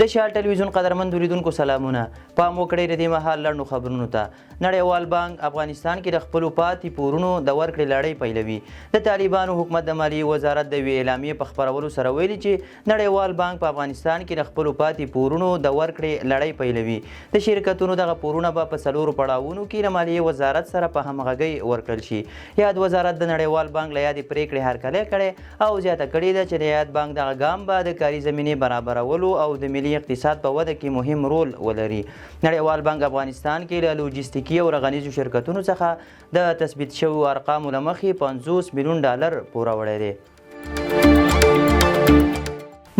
د شال ټلویزیون قدرمن لیدونکو سلامونه. پام وکړئ د دې مهال لنډو خبرونو ته. نړیوال بانک افغانستان کې د خپلو پاتې پورونو د ورکړې لړۍ پیلوي. د طالبانو حکومت د مالیې وزارت د یوې اعلامیې په خپرولو سره ویلي چې نړیوال بانک په افغانستان کې د خپلو پاتې پورونو د ورکړې لړۍ پیلوي. د شرکتونو دغه پورونه به په 4 پړاوونو کې له مالیې وزارت سره په همغږۍ ورکړل شي. یاد وزارت د نړیوال بانک له یادې پریکړې هرکلی کړی او زیاته کړې ده چې د یاد بانک دغه ګام به د کاري زمینې برابرولو او د ملي اقتصاد په وده کې مهم رول ولري. نړیوال بانک افغانستان کې له لوجستیکي او رغنیزو شرکتونو څخه د تثبیت شویو ارقامو له مخې $50 میلیون پوره وړی دی.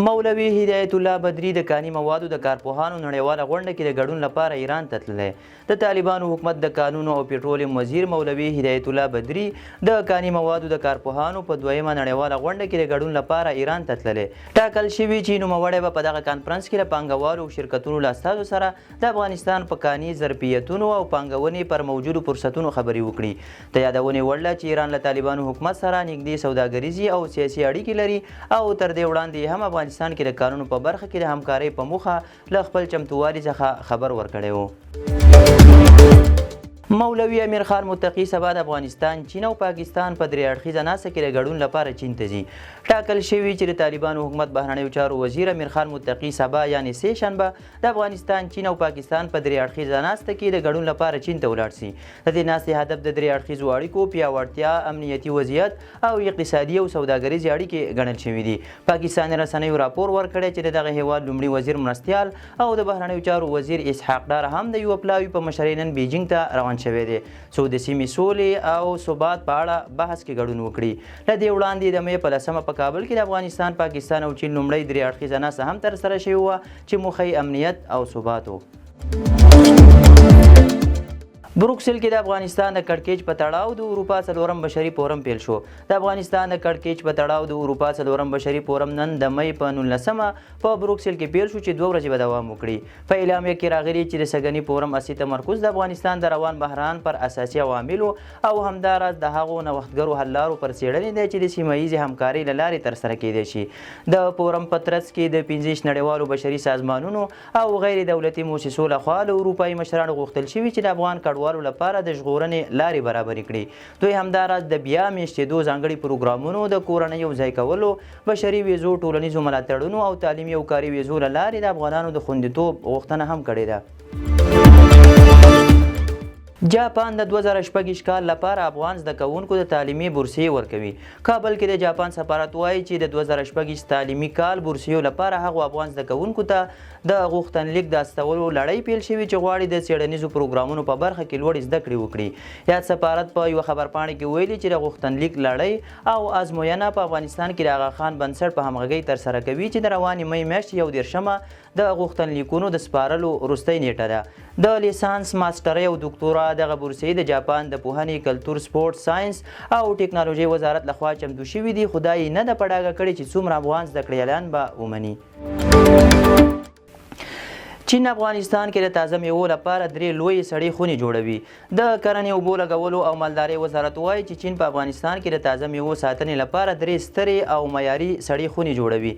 مولوي هدایت الله بدري د کاني موادو د کارپوهانو نړیواله غونډه کې د ګډون لپاره ایران ته تللی. د طالبانو حکومت د کانونو او پټرولیم وزیر مولوي هدایت الله بدري د کاني موادو د کارپوهانو په 2مه نړیواله غونډه کې د ګډون لپاره ایران ته تللی. ټاکل شوي چې نوموړی به په دغه کانفرنس کې له پانګوالو او شرکتونو له استازو سره د افغانستان په کاني ظرفیتونو او پانګونې پر موجودو فرصتونو خبرې وکړي. د یادونې وړ ده چې ایران له طالبانو حکومت سره نږدې سوداګریزي او سیاسي اړیکې لري او تر دې وړاندې هم افغانستان کې د قانونو په برخه کې د همکارۍ په موخه له خپل چمتووالي څخه خبر ورکړی و. مولوي امیر خان متقي سبا د افغانستان، چین او پاکستان په 3 اړخیزه ناسته کې د ګډون لپاره چین ته ځي. ټاکل شوي چې د طالبانو حکومت بهرنیو چارو وزیر امیر خان متقي سبا یعنې سه شنبه د افغانستان، چین او پاکستان په 3 اړخیزه ناسته کې د ګډون لپاره چین ته ولاړ سي. د دې ناستې هدف د 3 اړخیزو اړیکو پیاوړتیا، امنیتي وضعیت او اقتصادي او سوداګریزې اړیکې ګڼل شوي دي. پاکستاني رسنیو راپور ورکړی چې د دغه هیواد لومړي وزیر مرستیال او د بهرنیو چارو وزیر اسحاق ډار هم د یوه پلاوي په مشرۍ نن بیجینګ ته روان شوی دی څو د سیمې سولې او ثبات په اړه بحث کې ګډون وکړي. له دې وړاندې د مې په 10مه په کابل کې د افغانستان، پاکستان او چین لومړی 3 اړخیزه ناسته هم ترسره شوې وه چې موخه یې امنیت او ثبات و. بروکسل کې د افغانستان د کړکېچ په تړاو د اروپا 4م بشري فورم پیل شو. د افغانستان د کړکېچ په تړاو د اروپا 4م بشري فورم نن د مې په 19مه په بروکسل کې پیل شو چې 2 ورځې به دوام وکړي. په اعلامیه کې راغلي چې د سږني فورم اصلي تمرکز د افغانستان د روان بحران پر اساسي عواملو او همداراز د هغو نوښتګرو حل لارو پر څېړنې دی چې د سیمه ییزې همکارۍ له لارې ترسره کیدی شي. د فورم په ترڅ کې د 15 نړیوالو بشري سازمانونو او غیر دولتي مؤسسو لخوا له اروپایي مشرانو غوښتل شوي چې د افغان کډوالو لپاره د ژغورنې لارې برابرې کړي. دوی همداراز د بیا میشتېدو ځانګړي پروګرامونو، د کورنۍ یوځای کولو، بشري ویزو، ټولنیزو ملاتړونو او تعلیمي او کاري ویزو له لارې د افغانانو د خوندیتوب غوښتنه هم کړې ده. جاپان د 2026 کال لپاره افغان زده کوونکو د تعلیمي بورسیې ورکوي. کابل کې د جاپان سفارت وایي چې د 2026 تعلیمي کال بورسیو لپاره هغو افغان زده کوونکو ته د غوښتنلیک د استولو لړۍ پیل شوي چې غواړي د څېړنیزو پروګرامونو په برخه کې لوړې زده کړې وکړي. یاد سفارت په یوه خبرپاڼه کې ویلي چې د غوښتنلیک لړۍ او ازموینه په افغانستان کې د آغا خان بنسټ په همغږۍ ترسره کوي چې د روانې مې میاشتې 21مه د غوښتنلیکونو د سپارلو وروستۍ نیټه ده. د لیسانس، ماسټرۍ او دوکتورا دغه بورسیې د جاپان د پوهنې، کلتور، سپورټ، ساینس او ټیکنالوژۍ وزارت لخوا چمتو شوي دي، خو دا یې نه ده په ډاګه کړې چې څومره افغان زده کړیالان به ومني. چین افغانستان کې د تازه میوو لپاره 3 لویې سړې خونې جوړوي. د کرنې، اوبو لګولو او مالدارۍ وزارت وایي چې چین په افغانستان کې د تازه میوو ساتنې لپاره 3 سترې او معیاري سړې خونې جوړوي.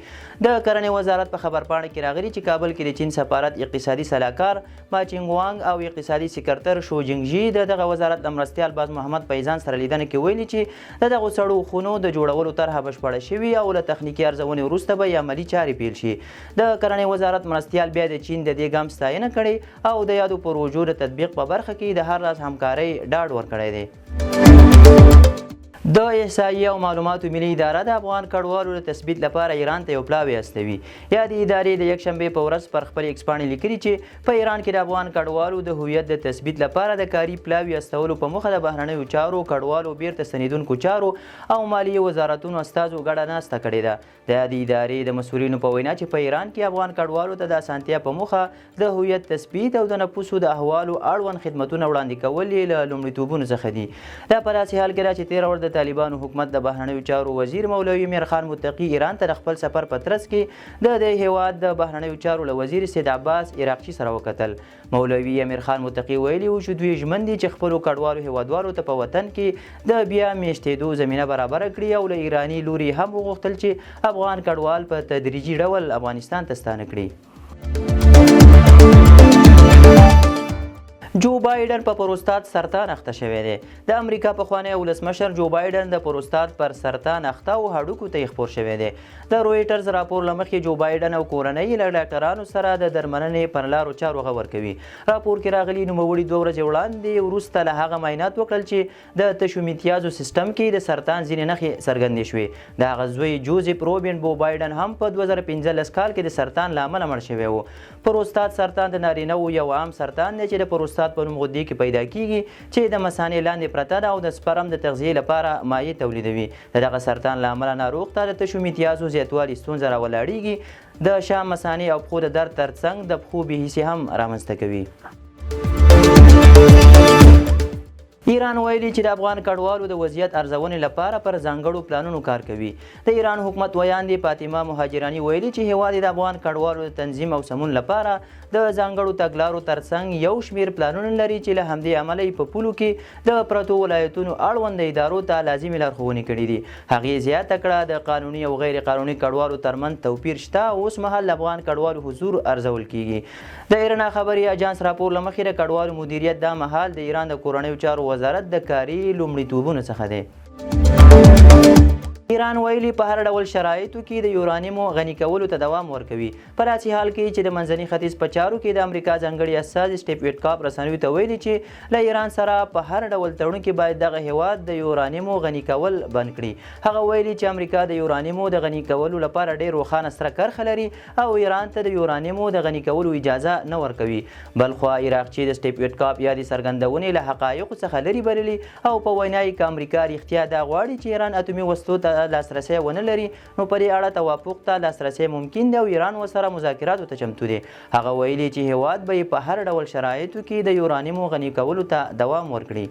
د کرنې وزارت په خبرپاڼه کې راغلي چې کابل کې د چین سفارت اقتصادي سلاکار ما چینګوانګ او اقتصادي سکرتر شو جنګجي د دغه وزارت د مرستیال باز محمد فیضان سره لیدنه کې ویلي چې د دغو سړو خونو د جوړولو طرحه بشپړه شوې او له تخنیکي ارزونې وروسته به عملي چارې پیل شي. د کرنې وزارت مرستیال بیا د چین د دې ګام ستاینه کړې او د یادو پروژو د تطبیق په برخه کې د هر راز همکارۍ ډاډ ورکړی دی. د احصایې او معلوماتو ملي اداره د افغان کډوالو د تثبیت لپاره ایران ته یو پلاوی استوي. یادې ادارې د یکشنبې په ورځ پر خپل ایکس پاڼې لیکلي چې په ایران کې د افغان کډوالو د هویت د تثبیت لپاره د کاري پلاوي استولو په موخه د بهرنیو چارو، کډوالو بیرته ستنېدونکو چارو او مالیې وزارتونو استازو ګډه ناسته کړې ده. د یادې ادارې د مسؤلینو په وینا چې په ایران کې افغان کډوالو ته د اسانتیا په موخه د هویت تثبیت او د نفوسو د احوالو اړوند خدمتونه وړاندې کول یې له لومړیتوبونو څخه دي. دا په داسې حال کې ده چې 13 ورځ د طالبانو حکومت د بهرنیو چارو وزیر مولوي امیر خان متقي ایران ته د خپل سفر په ترڅ کې د دې هیواد د بهرنیو چارو له وزیر سید عباس عراقچي سره وکتل. مولوي امیر خان متقي ویلي و چې دوی ژمن دي چې خپلو کډوالو هیوادوالو ته په وطن کې د بیا میشتېدو زمینه برابره کړي او له ایراني لوري هم وغوښتل چې افغان کډوال په تدریجي ډول افغانستان ته ستانه کړي. جو بایډن په پروستات سرطان اخته شوی دی. د امریکا پخوانی ولسمشر جو بایډن د پروستات پر سرطان اخته او هډوکو ته خپور شوی دی. د رویټرز راپور له مخې جو بایډن او کورنۍ له ډاکټرانو سره د درملنې پر لارو چارو غور کوي. راپور کې راغلي نوموړي 2 ورځې وړاندې وروسته له هغه معاینات وکړل چې د تشو امتیازو سیستم کې د سرطان ځینې نښې څرګندې شوې. د هغه زوی جوزف روبین بو بایډن هم په 2015 کال کې د سرطان له امله مړ شوی و. پروستات سرطان د نارینه‌و یو عام سرطان دی چې د پروستات په نوم غدې کې پیدا کیږي چې د مثانې لاندې پرته ده او د سپرم د تغذیې لپاره مایع تولیدوي. د دغه سرطان له امله ناروغ ته د تشو امتیازو زیاتوالي ستونزه راولاړیږي. د شا مثانې او پښو د درد ترڅنګ د پښو بېحسي هم رامنځته کوي. ایران ویلي چې د افغان کډوالو د وضعیت ارزونې لپاره پر ځانګړو پلانونو کار کوي. د ایران حکومت ویاندې فاطمه مهاجرانی ویلي چې هیواد د افغان کډوالو د تنظیم او سمون لپاره د ځانګړو تګلارو ترڅنګ یو شمیر پلانونه لري چې له همدې امله په پولو کې د پرتو ولایتونو اړوند ادارو ته لازمي لارښوونې کړي دي. هغې زیاته کړه د قانوني او غیر قانوني کډوالو ترمنځ توپیر شته. اوس مهال افغان کډوالو حضور ارزول کیږي. د ایرنا خبري اجانس راپور له مخې د کډوالو مدیریت دا مهال د ایران د کورنیو چارو وزارت د کاري لومړیتوبونو څخه دی. ایران ویلي په هر ډول شرایطو کې د یورانیمو غني کولو ته دوام ورکوي. په داسې حال کې چې د منځني ختیځ په چارو کې د امریکا ځانګړي استازي سټیف ویټکاپ رسنیو ته ویلي چې له ایران سره په هر ډول تړون کې باید دغه هیواد د یورانیمو غني کول بند کړي. هغه ویلي چې امریکا د یورانیمو د غني کولو لپاره ډېر روښانه سره کرښه لري او ایران ته د یورانیمو د غني کولو اجازه نه ورکوي. بلخوا عراقچي د سټیف ویټکاپ یادې څرګندونې له حقایقو څخه لرې بللي او په وینا یې که امریکا رښتیا دا غواړي چې ایران اتومي وسلو ته لاسرسی ونه لري نو پر دې اړه توافق ته لاسرسی ممکن دی او ایران ورسره مذاکراتو ته چمتو دی. هغه ویلي چې هیواد به یې په هر ډول شرایطو کې د یورانیمو غني کولو ته دوام ورکړي.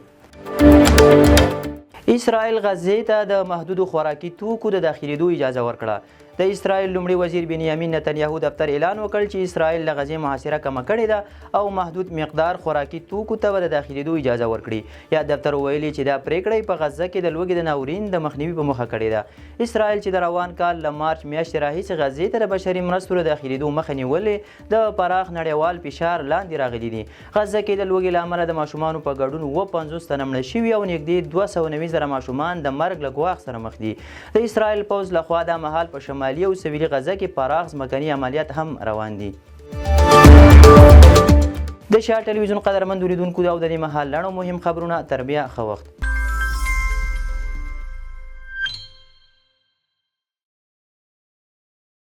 اسرائیل غزې ته د محدودو خوراکي توکو د داخلېدو اجازه ورکړه. د اسرائیل لومړي وزیر بنیامین نتنیاهو دفتر اعلان وکړ چې اسرائیل له غزې محاصره کمه کړې ده او محدود مقدار خوراکي توکو ته د داخلېدو اجازه ورکړي. یا دفتر ویلي چې دا پریکړه په غزه کې د لوږې د ناورین د مخنیوي په موخه کړې ده. اسرائیل چې د روان کال له مارچ میاشتې راهیسې غزې ته د بشري مرستو د داخلېدو مخه نیولې د پراخ نړیوال فشار لاندې راغلي دي. غزه کې د لوږې له امله د ماشومانو په ګډون 50 تنه مړه شوي او نږدې 290 زره ماشومان د مرګ له ګواښ سره مخ دي. د اسرائیل پوځ لخوا دا مهال په شمالي او سویلي غزه کې پراخ ځمکني عملیات هم روان دي. د شاه ټلویزیون قدرمند اوریدونکو دا د دې مهال لنډ او مهم خبرونه تر بیا ښه وخت.